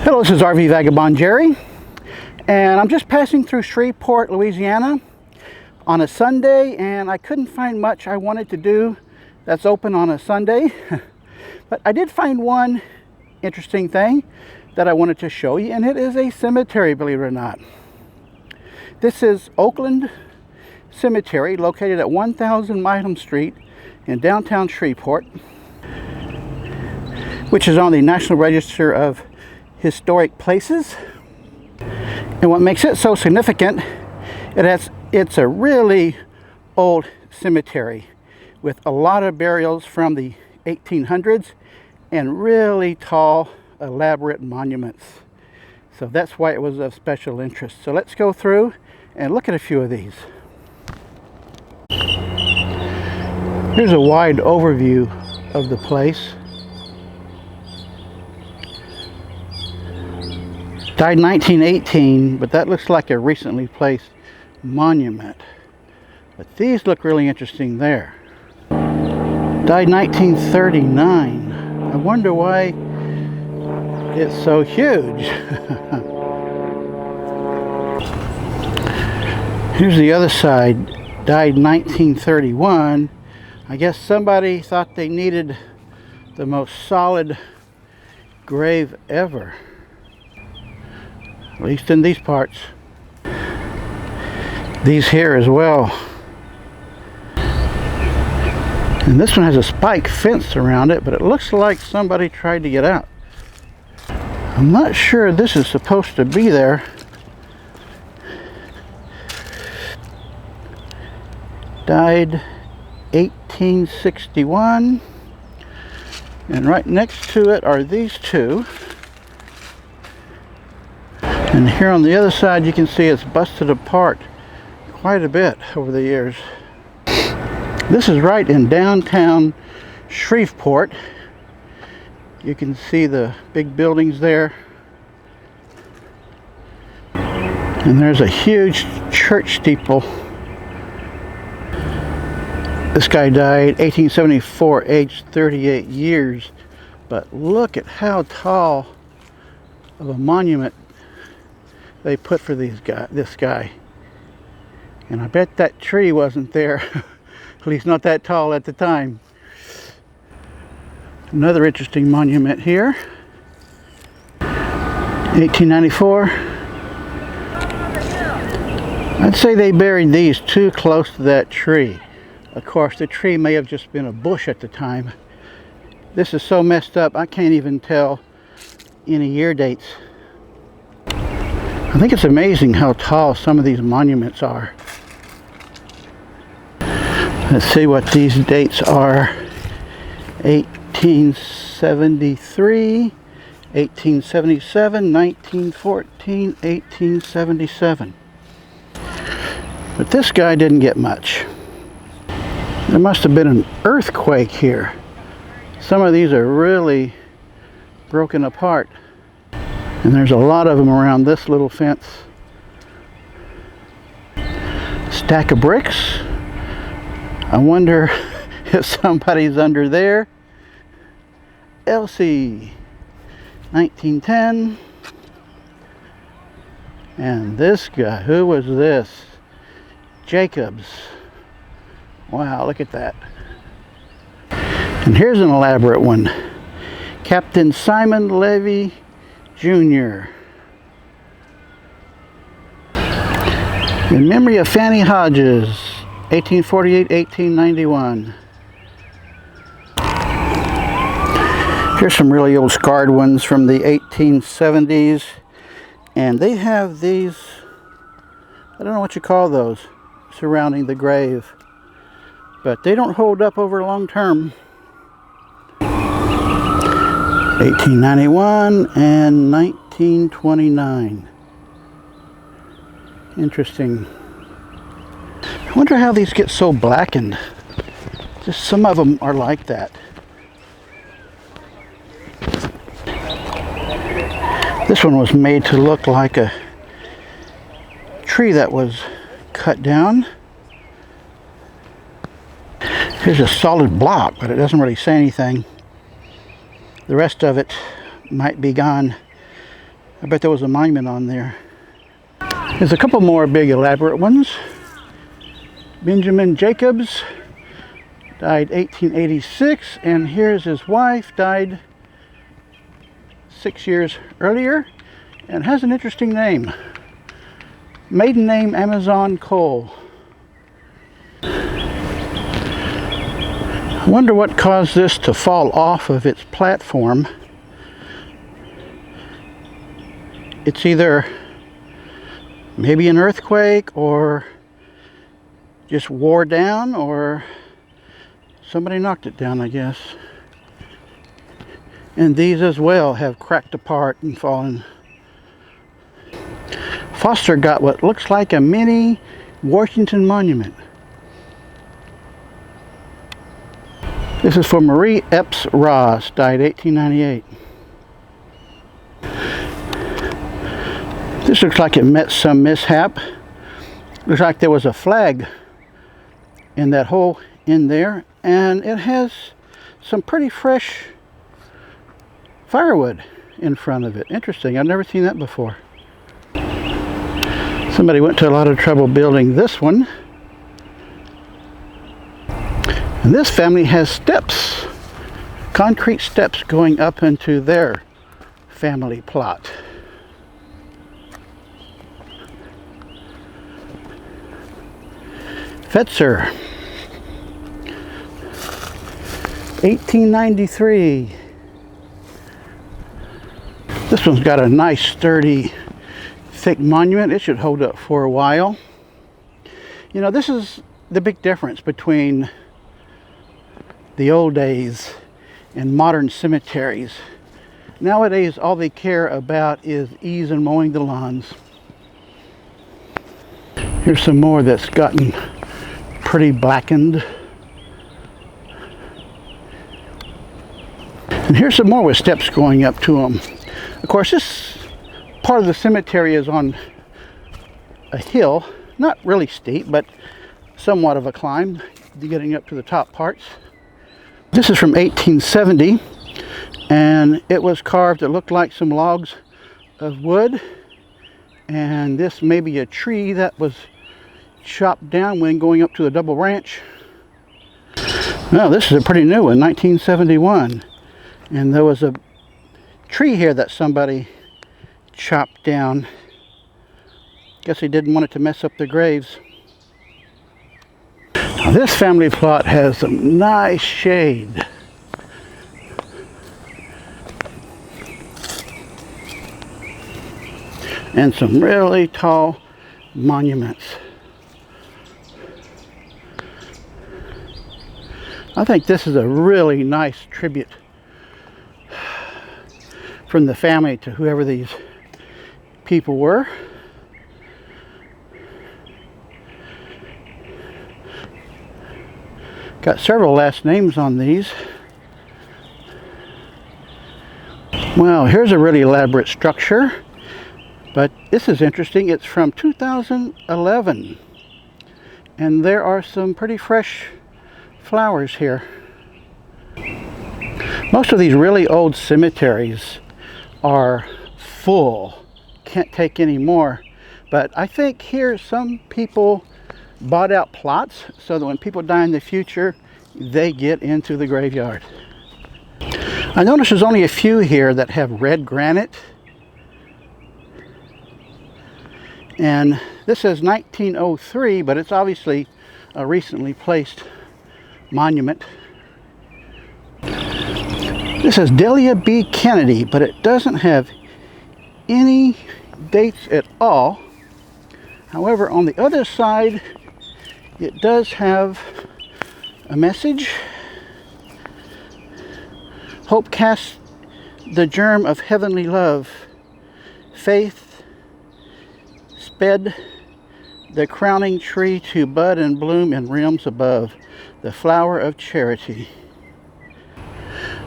Hello, this is RV Vagabond Jerry, and I'm just passing through Shreveport, Louisiana on a Sunday, and I couldn't find much I wanted to do that's open on a Sunday. But I did find one interesting thing that I wanted to show you, and it is a cemetery, believe it or not. This is Oakland Cemetery, located at 1000 Milam Street in downtown Shreveport, which is on the National Register of Historic Places. And what makes it so significant, it's a really old cemetery with a lot of burials from the 1800s and really tall, elaborate monuments. So that's why it was of special interest. So let's go through and look at a few of these. Here's a wide overview of the place. Died in 1918, but that looks like a recently placed monument. But these look really interesting there. Died 1939. I wonder why it's so huge. Here's the other side. Died 1931. I guess somebody thought they needed the most solid grave ever. At least in these parts. These here as well. And this one has a spike fence around it, but it looks like somebody tried to get out. I'm not sure this is supposed to be there. Died 1861. And right next to it are these two. And here on the other side you can see it's busted apart quite a bit over the years. This is right in downtown Shreveport. You can see the big buildings there. And there's a huge church steeple. This guy died 1874, aged 38 years. But look at how tall of a monument they put for this guy. And I bet that tree wasn't there. At least not that tall at the time. Another interesting monument here. 1894. I'd say they buried these too close to that tree. Of course, the tree may have just been a bush at the time. This is so messed up, I can't even tell any year dates. I think it's amazing how tall some of these monuments are. Let's see what these dates are. 1873, 1877, 1914, 1877. But this guy didn't get much. There must have been an earthquake here. Some of these are really broken apart. And there's a lot of them around this little fence. Stack of bricks. I wonder if somebody's under there. Elsie, 1910. And this guy, who was this? Jacobs. Wow, look at that. And here's an elaborate one. Captain Simon Levy Jr. In memory of Fanny Hodges, 1848-1891. Here's some really old scarred ones from the 1870s. And they have these, I don't know what you call those, surrounding the grave. But they don't hold up over long term. 1891 and 1929. Interesting. I wonder how these get so blackened. Just some of them are like that. This one was made to look like a tree that was cut down. Here's a solid block, but it doesn't really say anything. The rest of it might be gone. I bet there was a monument on there. There's a couple more big elaborate ones. Benjamin Jacobs died 1886, and here's his wife, died 6 years earlier, and has an interesting name. Maiden name Amazon Cole. I wonder what caused this to fall off of its platform. It's either maybe an earthquake or just wore down, or somebody knocked it down, I guess. And these as well have cracked apart and fallen. Foster got what looks like a mini Washington monument. This is for Marie Epps Ross, died 1898. This looks like it met some mishap. Looks like there was a flag in that hole in there, and it has some pretty fresh firewood in front of it. Interesting, I've never seen that before. Somebody went to a lot of trouble building this one. And this family has steps, concrete steps going up into their family plot. Fetzer, 1893. This one's got a nice sturdy thick monument. It should hold up for a while. You know, this is the big difference between the old days and modern cemeteries. Nowadays all they care about is ease in mowing the lawns. Here's some more that's gotten pretty blackened. And here's some more with steps going up to them. Of course, this part of the cemetery is on a hill, not really steep, but somewhat of a climb, getting up to the top parts. This is from 1870, and it was carved. It looked like some logs of wood, and this may be a tree that was chopped down when going up to the double ranch. Well, this is a pretty new one, 1971, and there was a tree here that somebody chopped down. Guess they didn't want it to mess up their graves. Now, this family plot has some nice shade. And some really tall monuments. I think this is a really nice tribute from the family to whoever these people were. Got several last names on these. Well, here's a really elaborate structure, but this is interesting. It's from 2011, and there are some pretty fresh flowers here. Most of these really old cemeteries are full, can't take any more, but I think here some people bought out plots so that when people die in the future they get into the graveyard. I notice there's only a few here that have red granite, and this says 1903, but it's obviously a recently placed monument. This says Delia B. Kennedy, but it doesn't have any dates at all. However, on the other side, it does have a message. Hope casts the germ of heavenly love. Faith sped the crowning tree to bud and bloom in realms above, the flower of charity.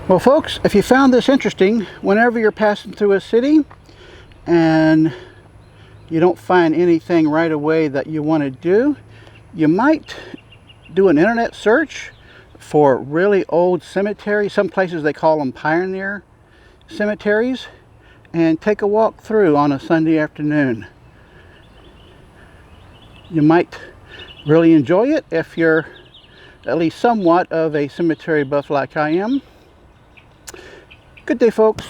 Well, folks, if you found this interesting, whenever you're passing through a city and you don't find anything right away that you want to do, you might do an internet search for really old cemeteries. Some places they call them pioneer cemeteries, and take a walk through on a Sunday afternoon. You might really enjoy it if you're at least somewhat of a cemetery buff like I am. Good day, folks.